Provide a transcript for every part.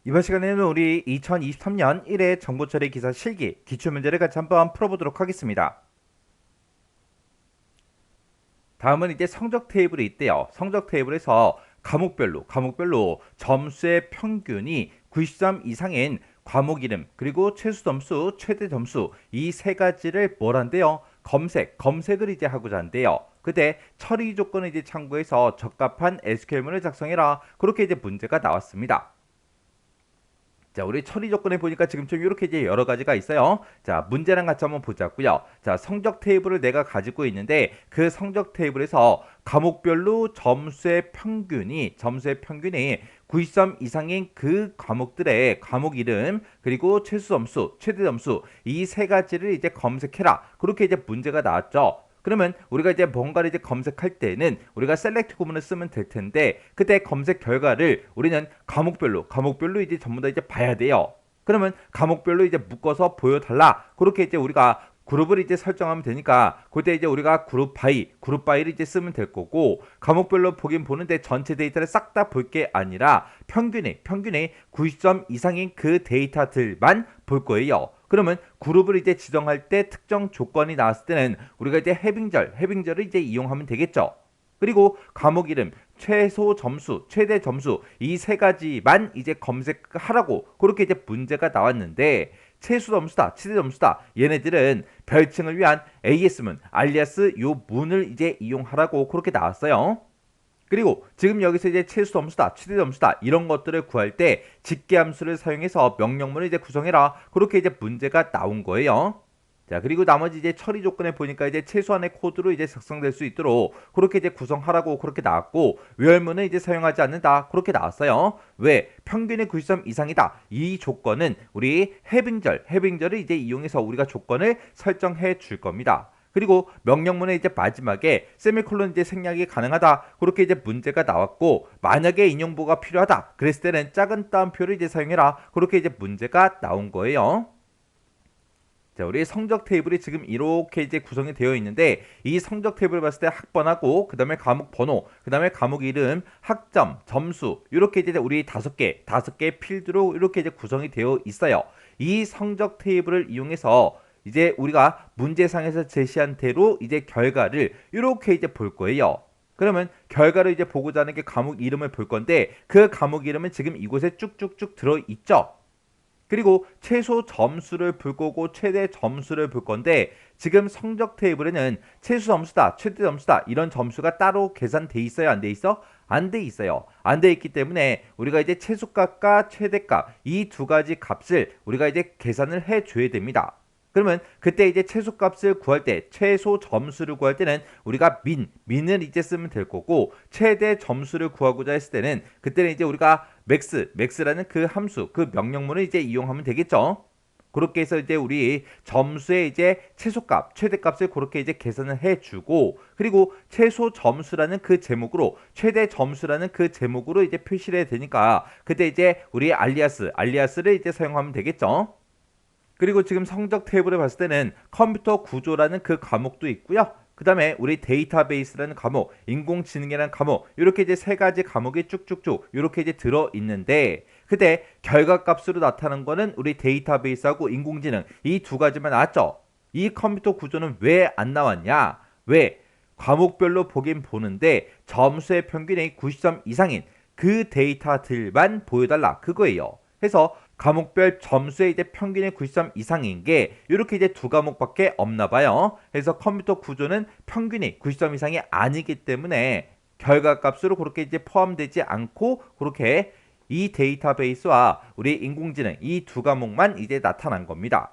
이번 시간에는 우리 2023년 1회 정보처리 기사 실기 기출문제를 같이 한번 풀어보도록 하겠습니다. 다음은 이제 성적 테이블이 있대요. 성적 테이블에서 과목별로 점수의 평균이 90점 이상인 과목 이름 그리고 최소 점수, 최대 점수 이 세 가지를 뭘 한대요? 검색을 이제 하고자 한대요. 그때 처리 조건을 이제 참고해서 적합한 SQL문을 작성해라. 그렇게 이제 문제가 나왔습니다. 자, 우리 처리 조건에 보니까 지금 좀 이렇게 이제 여러 가지가 있어요. 자, 문제랑 같이 한번 보자고요. 자, 성적 테이블을 내가 가지고 있는데 그 성적 테이블에서 과목별로 점수의 평균이 90점 이상인 그 과목들의 과목 이름 그리고 최소 점수, 최대 점수 이 세 가지를 이제 검색해라. 그렇게 이제 문제가 나왔죠. 그러면 우리가 이제 뭔가를 이제 검색할 때는 우리가 셀렉트 구문을 쓰면 될 텐데 그때 검색 결과를 우리는 과목별로 이제 전부 다 이제 봐야 돼요. 그러면 과목별로 이제 묶어서 보여달라. 그렇게 이제 우리가 그룹을 이제 설정하면 되니까 그때 이제 우리가 그룹 바이를 이제 쓰면 될 거고 과목별로 보긴 보는데 전체 데이터를 싹 다 볼 게 아니라 평균에 90점 이상인 그 데이터들만 볼 거예요. 그러면 그룹을 이제 지정할 때 특정 조건이 나왔을 때는 우리가 이제 해빙절을 이제 이용하면 되겠죠. 그리고 과목 이름, 최소 점수, 최대 점수 이 세 가지만 이제 검색하라고 그렇게 이제 문제가 나왔는데 최소 점수다, 최대 점수다 얘네들은 별칭을 위한 AS문, 알리아스 요 문을 이제 이용하라고 그렇게 나왔어요. 그리고 지금 여기서 이제 최소 점수다, 최대 점수다 이런 것들을 구할 때 집계함수를 사용해서 명령문을 이제 구성해라. 그렇게 이제 문제가 나온 거예요. 자, 그리고 나머지 이제 처리 조건에 보니까 이제 최소한의 코드로 이제 작성될 수 있도록 그렇게 이제 구성하라고 그렇게 나왔고 외열문은 이제 사용하지 않는다. 그렇게 나왔어요. 왜? 평균의 90점 이상이다. 이 조건은 우리 해빙절을 이제 이용해서 우리가 조건을 설정해 줄 겁니다. 그리고 명령문의 이제 마지막에 세미콜론 이제 생략이 가능하다. 그렇게 이제 문제가 나왔고 만약에 인용보가 필요하다. 그랬을 때는 작은 따옴표를 이제 사용해라. 그렇게 이제 문제가 나온 거예요. 자, 우리 성적 테이블이 지금 이렇게 이제 구성이 되어 있는데 이 성적 테이블을 봤을 때 학번하고 그다음에 과목 번호, 그다음에 과목 이름, 학점, 점수 이렇게 이제 우리 다섯 개 필드로 이렇게 이제 구성이 되어 있어요. 이 성적 테이블을 이용해서 이제 우리가 문제상에서 제시한 대로 이제 결과를 이렇게 이제 볼 거예요. 그러면 결과를 이제 보고자 하는 게 과목 이름을 볼 건데 그 과목 이름은 지금 이곳에 쭉쭉쭉 들어 있죠. 그리고 최소 점수를 볼 거고 최대 점수를 볼 건데 지금 성적 테이블에는 최소 점수다, 최대 점수다 이런 점수가 따로 계산돼 있어요, 안 돼 있어? 안 돼 있어요. 안 돼 있기 때문에 우리가 이제 최소값과 최대값 이 두 가지 값을 우리가 이제 계산을 해 줘야 됩니다. 그러면 그때 이제 최소값을 구할 때 최소 점수를 구할 때는 우리가 민을 이제 쓰면 될 거고 최대 점수를 구하고자 했을 때는 그때는 이제 우리가 맥스라는 그 함수 그 명령문을 이제 이용하면 되겠죠. 그렇게 해서 이제 우리 점수의 이제 최소값, 최대값을 그렇게 이제 계산을 해주고 그리고 최소 점수라는 그 제목으로 최대 점수라는 그 제목으로 이제 표시를 해야 되니까 그때 이제 우리 알리아스를 이제 사용하면 되겠죠. 그리고 지금 성적 테이블을 봤을 때는 컴퓨터 구조라는 그 과목도 있고요. 그 다음에 우리 데이터베이스라는 과목, 인공지능이라는 과목 이렇게 이제 세 가지 과목이 쭉쭉쭉 이렇게 이제 들어 있는데 그때 결과값으로 나타난 거는 우리 데이터베이스하고 인공지능 이 두 가지만 나왔죠. 이 컴퓨터 구조는 왜 안 나왔냐? 왜? 과목별로 보긴 보는데 점수의 평균이 90점 이상인 그 데이터들만 보여달라 그거예요. 해서 과목별 점수의 이제 평균의 90점 이상인 게 이렇게 이제 두 과목밖에 없나 봐요. 그래서 컴퓨터 구조는 평균이 90점 이상이 아니기 때문에 결과값으로 그렇게 이제 포함되지 않고 그렇게 이 데이터베이스와 우리 인공지능 이 두 과목만 이제 나타난 겁니다.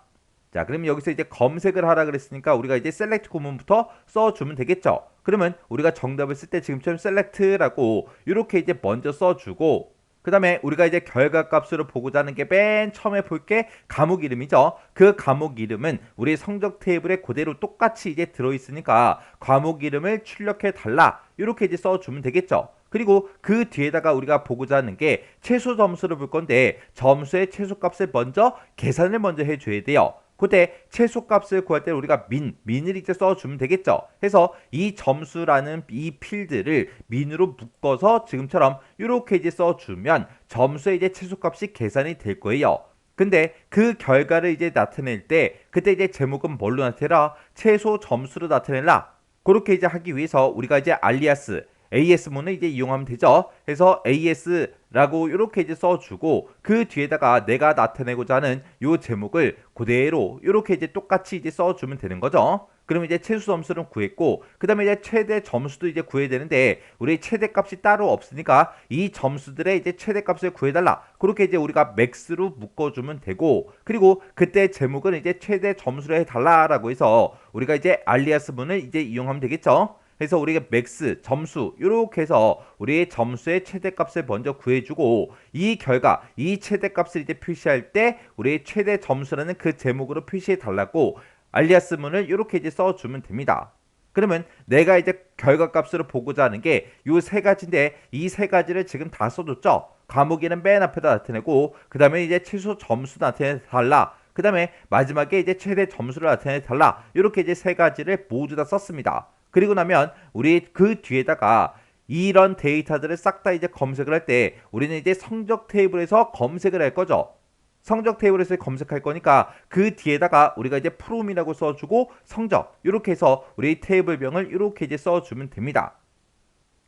자, 그러면 여기서 이제 검색을 하라 그랬으니까 우리가 이제 셀렉트 구문부터 써주면 되겠죠. 그러면 우리가 정답을 쓸 때 지금처럼 셀렉트라고 이렇게 이제 먼저 써주고 그 다음에 우리가 이제 결과값으로 보고자 하는 게 맨 처음에 볼 게 과목 이름이죠. 그 과목 이름은 우리 성적 테이블에 그대로 똑같이 이제 들어있으니까 과목 이름을 출력해 달라. 이렇게 이제 써주면 되겠죠. 그리고 그 뒤에다가 우리가 보고자 하는 게 최소 점수를 볼 건데 점수의 최소값을 먼저 계산을 먼저 해줘야 돼요. 그때 최소값을 구할 때 우리가 민을 이제 써주면 되겠죠. 해서 이 점수라는 이 필드를 민으로 묶어서 지금처럼 이렇게 이제 써주면 점수의 이제 최소값이 계산이 될 거예요. 근데 그 결과를 이제 나타낼 때 그때 이제 제목은 뭘로 나타내라? 최소 점수로 나타내라. 그렇게 이제 하기 위해서 우리가 이제 알리아스 AS문을 이제 이용하면 되죠. 그래서 AS라고 이렇게 이제 써주고 그 뒤에다가 내가 나타내고자 하는 요 제목을 그대로 이렇게 이제 똑같이 이제 써주면 되는 거죠. 그러면 이제 최소 점수는 구했고 그 다음에 이제 최대 점수도 이제 구해야 되는데 우리 최대값이 따로 없으니까 이 점수들의 이제 최대값을 구해달라. 그렇게 이제 우리가 맥스로 묶어주면 되고 그리고 그때 제목은 이제 최대 점수로 해달라라고 해서 우리가 이제 알리아스문을 이제 이용하면 되겠죠. 그래서 우리가 맥스, 점수 이렇게 해서 우리의 점수의 최대값을 먼저 구해주고 이 결과, 이 최대값을 이제 표시할 때 우리의 최대 점수라는 그 제목으로 표시해 달라고 알리아스문을 이렇게 이제 써주면 됩니다. 그러면 내가 이제 결과값으로 보고자 하는 게 이 세 가지인데 이 세 가지를 지금 다 써줬죠. 과목 이름 맨 앞에다 나타내고 그 다음에 이제 최소 점수 나타내 달라. 그 다음에 마지막에 이제 최대 점수를 나타내 달라. 이렇게 이제 세 가지를 모두 다 썼습니다. 그리고 나면 우리 그 뒤에다가 이런 데이터들을 싹 다 이제 검색을 할 때 우리는 이제 성적 테이블에서 검색을 할 거죠. 성적 테이블에서 검색할 거니까 그 뒤에다가 우리가 이제 프롬이라고 써주고 성적 이렇게 해서 우리 테이블명을 이렇게 이제 써주면 됩니다.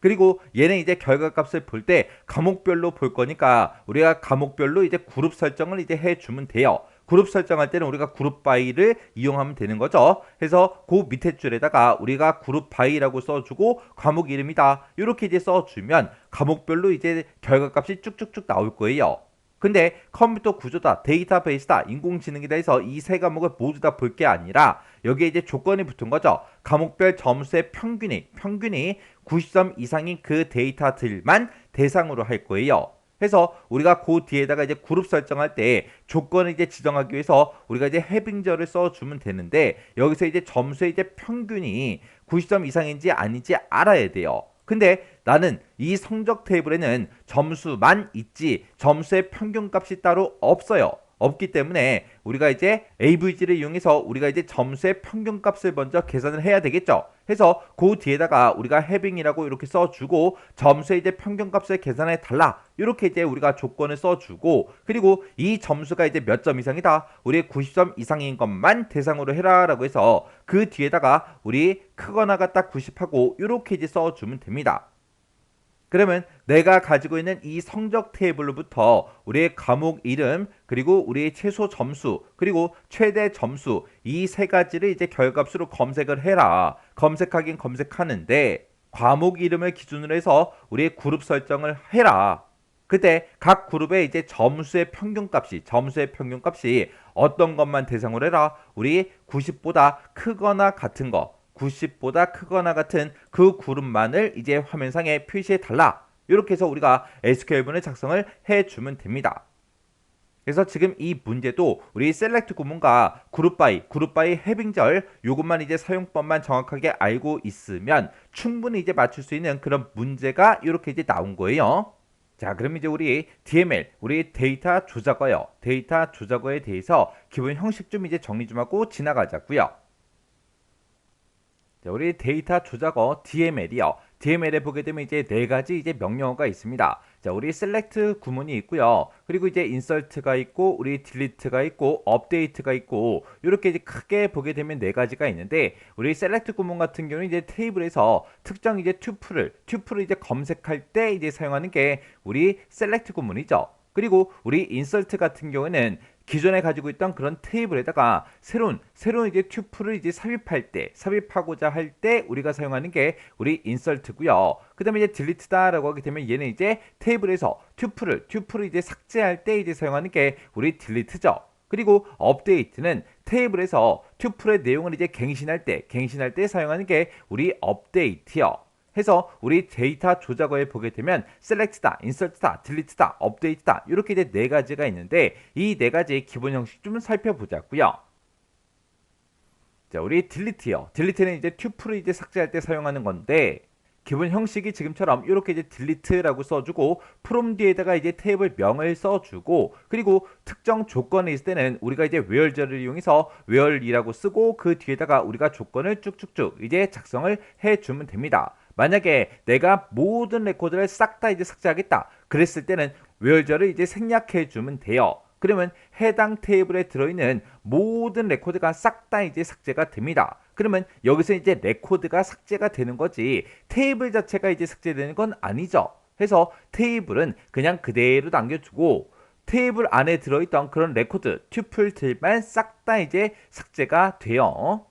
그리고 얘는 이제 결과값을 볼 때 과목별로 볼 거니까 우리가 과목별로 이제 그룹 설정을 이제 해주면 돼요. 그룹 설정할 때는 우리가 그룹 바이를 이용하면 되는 거죠. 그래서 그 밑에 줄에다가 우리가 그룹 바이라고 써주고 과목 이름이다 이렇게 이제 써주면 과목별로 이제 결과값이 쭉쭉쭉 나올 거예요. 근데 컴퓨터 구조다, 데이터베이스다, 인공지능이다 해서 이 세 과목을 모두 다 볼 게 아니라 여기에 이제 조건이 붙은 거죠. 과목별 점수의 평균이 90점 이상인 그 데이터들만 대상으로 할 거예요. 그래서 우리가 그 뒤에다가 이제 그룹 설정할 때 조건을 이제 지정하기 위해서 우리가 이제 해빙절을 써주면 되는데 여기서 이제 점수의 이제 평균이 90점 이상인지 아닌지 알아야 돼요. 근데 나는 이 성적 테이블에는 점수만 있지 점수의 평균값이 따로 없어요. 없기 때문에 우리가 이제 AVG를 이용해서 우리가 이제 점수의 평균값을 먼저 계산을 해야 되겠죠. 해서 그 뒤에다가 우리가 해빙이라고 이렇게 써주고 점수의 이제 평균값을 계산해 달라 이렇게 이제 우리가 조건을 써주고 그리고 이 점수가 이제 몇 점 이상이다 우리 90점 이상인 것만 대상으로 해라라고 해서 그 뒤에다가 우리 크거나가 딱 90하고 이렇게 이제 써주면 됩니다. 그러면 내가 가지고 있는 이 성적 테이블로부터 우리의 과목 이름 그리고 우리의 최소 점수 그리고 최대 점수 이 세 가지를 이제 결과값으로 검색을 해라. 검색하긴 검색하는데 과목 이름을 기준으로 해서 우리의 그룹 설정을 해라. 그때 각 그룹의 이제 점수의 평균값이 어떤 것만 대상으로 해라. 우리 90보다 크거나 같은 거 90보다 크거나 같은 그 그룹만을 이제 화면상에 표시해 달라. 이렇게 해서 우리가 SQL문을 작성을 해주면 됩니다. 그래서 지금 이 문제도 우리 셀렉트 구문과 그룹 바이 해빙절 요것만 이제 사용법만 정확하게 알고 있으면 충분히 이제 맞출 수 있는 그런 문제가 이렇게 이제 나온 거예요. 자, 그럼 이제 우리 DML, 우리 데이터 조작어요. 데이터 조작어에 대해서 기본 형식 좀 이제 정리 좀 하고 지나가자고요. 자, 우리 데이터 조작어 DML이요. DML에 보게 되면 이제 네 가지 이제 명령어가 있습니다. 자, 우리 select 구문이 있고요. 그리고 이제 insert가 있고, 우리 delete가 있고, update가 있고, 이렇게 이제 크게 보게 되면 네 가지가 있는데, 우리 select 구문 같은 경우는 이제 테이블에서 특정 이제 튜플을 이제 검색할 때 이제 사용하는 게 우리 select 구문이죠. 그리고 우리 insert 같은 경우에는 기존에 가지고 있던 그런 테이블에다가 새로운 이제 튜플을 이제 삽입하고자 할 때 우리가 사용하는 게 우리 insert고요. 그다음에 이제 delete다라고 하게 되면 얘는 이제 테이블에서 튜플을 이제 삭제할 때 이제 사용하는 게 우리 delete죠. 그리고 update는 테이블에서 튜플의 내용을 이제 갱신할 때 사용하는 게 우리 update요. 해서 우리 데이터 조작어에 보게 되면 select다, insert다, delete다, update다 이렇게 이제 네 가지가 있는데 이 네 가지의 기본 형식 좀 살펴보자고요. 자, 우리 delete요. delete는 이제 튜플을 이제 삭제할 때 사용하는 건데 기본 형식이 지금처럼 이렇게 이제 delete라고 써주고 from 뒤에다가 이제 테이블 명을 써주고 그리고 특정 조건이 있을 때는 우리가 이제 where절을 이용해서 where이라고 쓰고 그 뒤에다가 우리가 조건을 쭉쭉쭉 이제 작성을 해주면 됩니다. 만약에 내가 모든 레코드를 싹 다 이제 삭제하겠다 그랬을 때는 where절을 이제 생략해 주면 돼요. 그러면 해당 테이블에 들어있는 모든 레코드가 싹 다 이제 삭제가 됩니다. 그러면 여기서 이제 레코드가 삭제가 되는 거지 테이블 자체가 이제 삭제되는 건 아니죠. 해서 테이블은 그냥 그대로 남겨두고 테이블 안에 들어있던 그런 레코드 튜플들만 싹 다 이제 삭제가 돼요.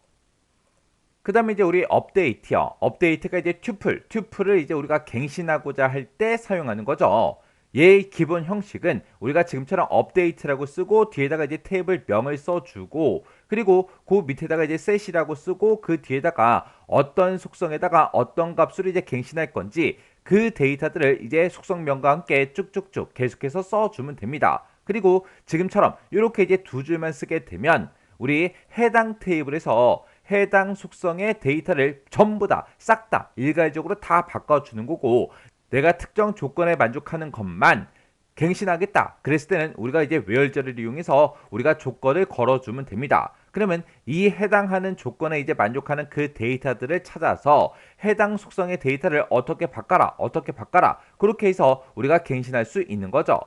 그 다음에 이제 우리 업데이트요. 업데이트가 이제 튜플을 이제 우리가 갱신하고자 할 때 사용하는 거죠. 얘의 기본 형식은 우리가 지금처럼 업데이트라고 쓰고 뒤에다가 이제 테이블 명을 써주고 그리고 그 밑에다가 이제 set이라고 쓰고 그 뒤에다가 어떤 속성에다가 어떤 값으로 이제 갱신할 건지 그 데이터들을 이제 속성명과 함께 쭉쭉쭉 계속해서 써주면 됩니다. 그리고 지금처럼 이렇게 이제 두 줄만 쓰게 되면 우리 해당 테이블에서 해당 속성의 데이터를 전부 다 싹 다 일괄적으로 다 바꿔주는 거고 내가 특정 조건에 만족하는 것만 갱신하겠다 그랬을 때는 우리가 이제 where절을 이용해서 우리가 조건을 걸어주면 됩니다. 그러면 이 해당하는 조건에 이제 만족하는 그 데이터들을 찾아서 해당 속성의 데이터를 어떻게 바꿔라 그렇게 해서 우리가 갱신할 수 있는 거죠.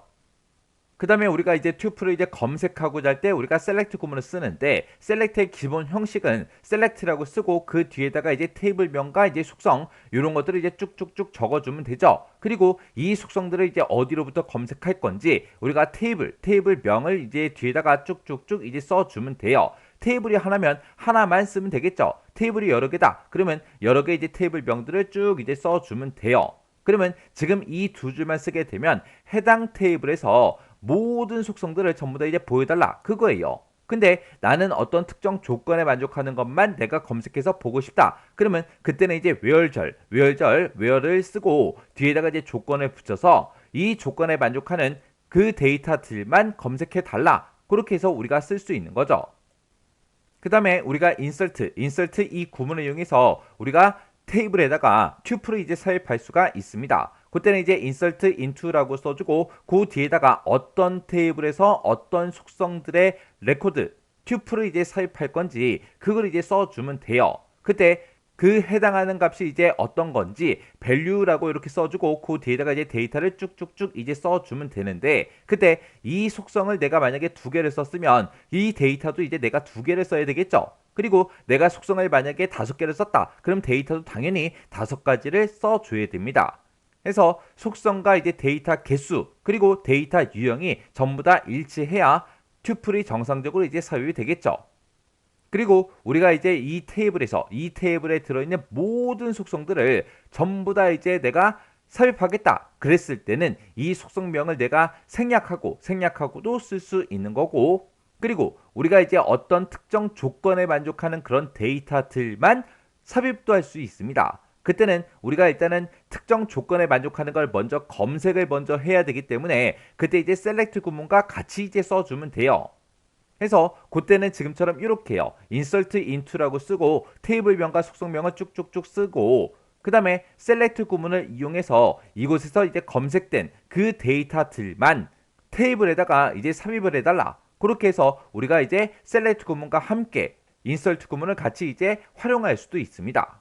그 다음에 우리가 이제 튜플을 이제 검색하고자 할 때 우리가 select 구문을 쓰는데 select의 기본 형식은 select라고 쓰고 그 뒤에다가 이제 테이블명과 이제 속성 이런 것들을 이제 쭉쭉쭉 적어주면 되죠. 그리고 이 속성들을 이제 어디로부터 검색할 건지 우리가 테이블명을 이제 뒤에다가 쭉쭉쭉 이제 써주면 돼요. 테이블이 하나면 하나만 쓰면 되겠죠. 테이블이 여러 개다. 그러면 여러 개 이제 테이블명들을 쭉 이제 써주면 돼요. 그러면 지금 이 두 줄만 쓰게 되면 해당 테이블에서 모든 속성들을 전부 다 이제 보여달라 그거예요. 근데 나는 어떤 특정 조건에 만족하는 것만 내가 검색해서 보고 싶다. 그러면 그때는 이제 where를 쓰고 뒤에다가 이제 조건을 붙여서 이 조건에 만족하는 그 데이터들만 검색해 달라. 그렇게 해서 우리가 쓸 수 있는 거죠. 그 다음에 우리가 insert 이 구문을 이용해서 우리가 테이블에다가 튜플을 이제 삽입할 수가 있습니다. 그때는 이제 insert into라고 써주고 그 뒤에다가 어떤 테이블에서 어떤 속성들의 레코드 튜플을 이제 삽입할 건지 그걸 이제 써주면 돼요. 그때 그 해당하는 값이 이제 어떤 건지 value라고 이렇게 써주고 그 뒤에다가 이제 데이터를 쭉쭉쭉 이제 써주면 되는데 그때 이 속성을 내가 만약에 두 개를 썼으면 이 데이터도 이제 내가 두 개를 써야 되겠죠. 그리고 내가 속성을 만약에 5개를 썼다. 그럼 데이터도 당연히 5가지를 써줘야 됩니다. 해서 속성과 이제 데이터 개수 그리고 데이터 유형이 전부 다 일치해야 튜플이 정상적으로 이제 삽입이 되겠죠. 그리고 우리가 이제 이 테이블에 들어있는 모든 속성들을 전부 다 이제 내가 삽입하겠다 그랬을 때는 이 속성명을 내가 생략하고도 쓸 수 있는 거고 그리고 우리가 이제 어떤 특정 조건에 만족하는 그런 데이터들만 삽입도 할 수 있습니다. 그때는 우리가 일단은 특정 조건에 만족하는 걸 먼저 검색을 먼저 해야 되기 때문에 그때 이제 select 구문과 같이 이제 써주면 돼요. 해서 그때는 지금처럼 이렇게요. insert into라고 쓰고 테이블명과 속성명을 쭉쭉쭉 쓰고 그 다음에 select 구문을 이용해서 이곳에서 이제 검색된 그 데이터들만 테이블에다가 이제 삽입을 해달라. 그렇게 해서 우리가 이제 select 구문과 함께 insert 구문을 같이 이제 활용할 수도 있습니다.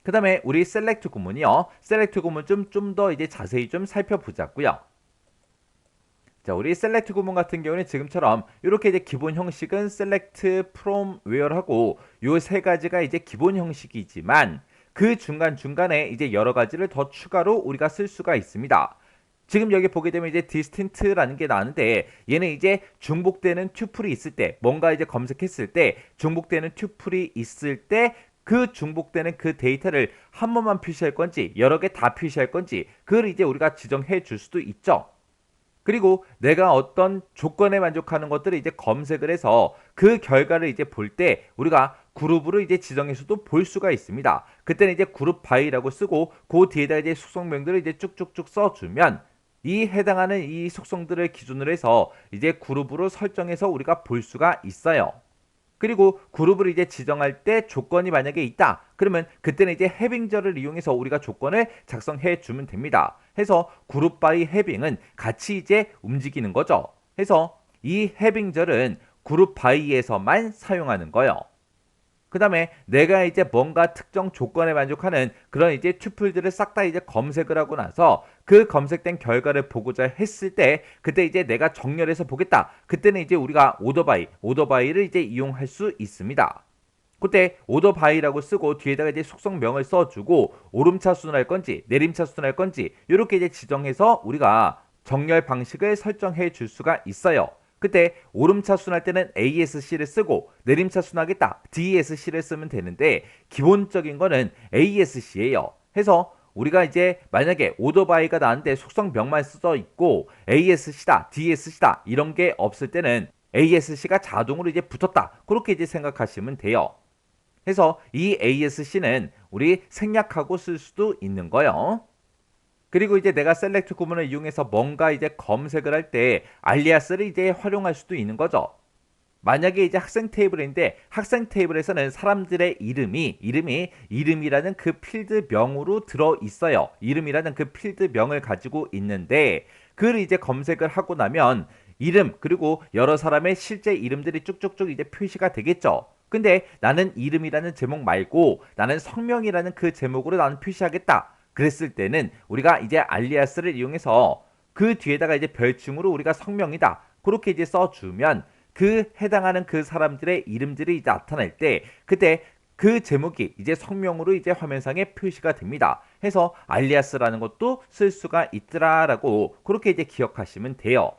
그 다음에 우리 select 구문이요. select 구문 좀 더 이제 자세히 좀 살펴보자고요. 자, 우리 select 구문 같은 경우는 지금처럼 이렇게 이제 기본 형식은 select from where하고 요 세 가지가 이제 기본 형식이지만 그 중간중간에 이제 여러 가지를 더 추가로 우리가 쓸 수가 있습니다. 지금 여기 보게 되면 이제 distinct라는 게 나오는데 얘는 이제 중복되는 튜플이 있을 때 뭔가 이제 검색했을 때 중복되는 튜플이 있을 때 그 중복되는 그 데이터를 한 번만 표시할 건지 여러 개 다 표시할 건지 그걸 이제 우리가 지정해 줄 수도 있죠. 그리고 내가 어떤 조건에 만족하는 것들을 이제 검색을 해서 그 결과를 이제 볼 때 우리가 그룹으로 이제 지정해서도 볼 수가 있습니다. 그때는 이제 그룹 바이라고 쓰고 그 뒤에다 이제 속성명들을 이제 쭉쭉쭉 써주면 이 해당하는 이 속성들을 기준으로 해서 이제 그룹으로 설정해서 우리가 볼 수가 있어요. 그리고 그룹을 이제 지정할 때 조건이 만약에 있다. 그러면 그때는 이제 해빙절을 이용해서 우리가 조건을 작성해 주면 됩니다. 해서 그룹 바이 해빙은 같이 이제 움직이는 거죠. 해서 이 해빙절은 그룹 바이에서만 사용하는 거예요. 그 다음에 내가 이제 뭔가 특정 조건에 만족하는 그런 이제 튜플들을 싹 다 이제 검색을 하고 나서 그 검색된 결과를 보고자 했을 때 그때 이제 내가 정렬해서 보겠다. 그때는 이제 우리가 오더바이를 이제 이용할 수 있습니다. 그때 오더바이라고 쓰고 뒤에다가 이제 속성명을 써주고 오름차순을 할 건지 내림차순을 할 건지 이렇게 이제 지정해서 우리가 정렬 방식을 설정해 줄 수가 있어요. 그때 오름차순 할 때는 ASC를 쓰고 내림차순 하겠다 DSC를 쓰면 되는데 기본적인 거는 ASC예요. 해서 우리가 이제 만약에 오더바이가 나왔는데 속성명만 써져 있고 ASC다 DSC다 이런 게 없을 때는 ASC가 자동으로 이제 붙었다 그렇게 이제 생각하시면 돼요. 해서 이 ASC는 우리 생략하고 쓸 수도 있는 거예요. 그리고 이제 내가 셀렉트 구문을 이용해서 뭔가 이제 검색을 할 때 알리아스를 이제 활용할 수도 있는 거죠. 만약에 이제 학생 테이블인데 학생 테이블에서는 사람들의 이름이라는 그 필드명으로 들어 있어요. 이름이라는 그 필드명을 가지고 있는데 그를 이제 검색을 하고 나면 이름 그리고 여러 사람의 실제 이름들이 쭉쭉쭉 이제 표시가 되겠죠. 근데 나는 이름이라는 제목 말고 나는 성명이라는 그 제목으로 나는 표시하겠다. 그랬을 때는 우리가 이제 알리아스를 이용해서 그 뒤에다가 이제 별칭으로 우리가 성명이다. 그렇게 이제 써주면 그 해당하는 그 사람들의 이름들이 나타날 때 그때 그 제목이 이제 성명으로 이제 화면상에 표시가 됩니다. 해서 알리아스라는 것도 쓸 수가 있더라라고 그렇게 이제 기억하시면 돼요.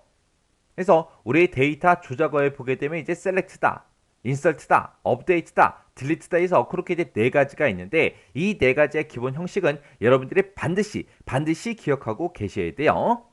그래서 우리 데이터 조작어에 보게 되면 이제 셀렉트다, 인설트다, 업데이트다, 딜리트다 해서 그렇게 이제 네 가지가 있는데 이 네 가지의 기본 형식은 여러분들이 반드시 기억하고 계셔야 돼요.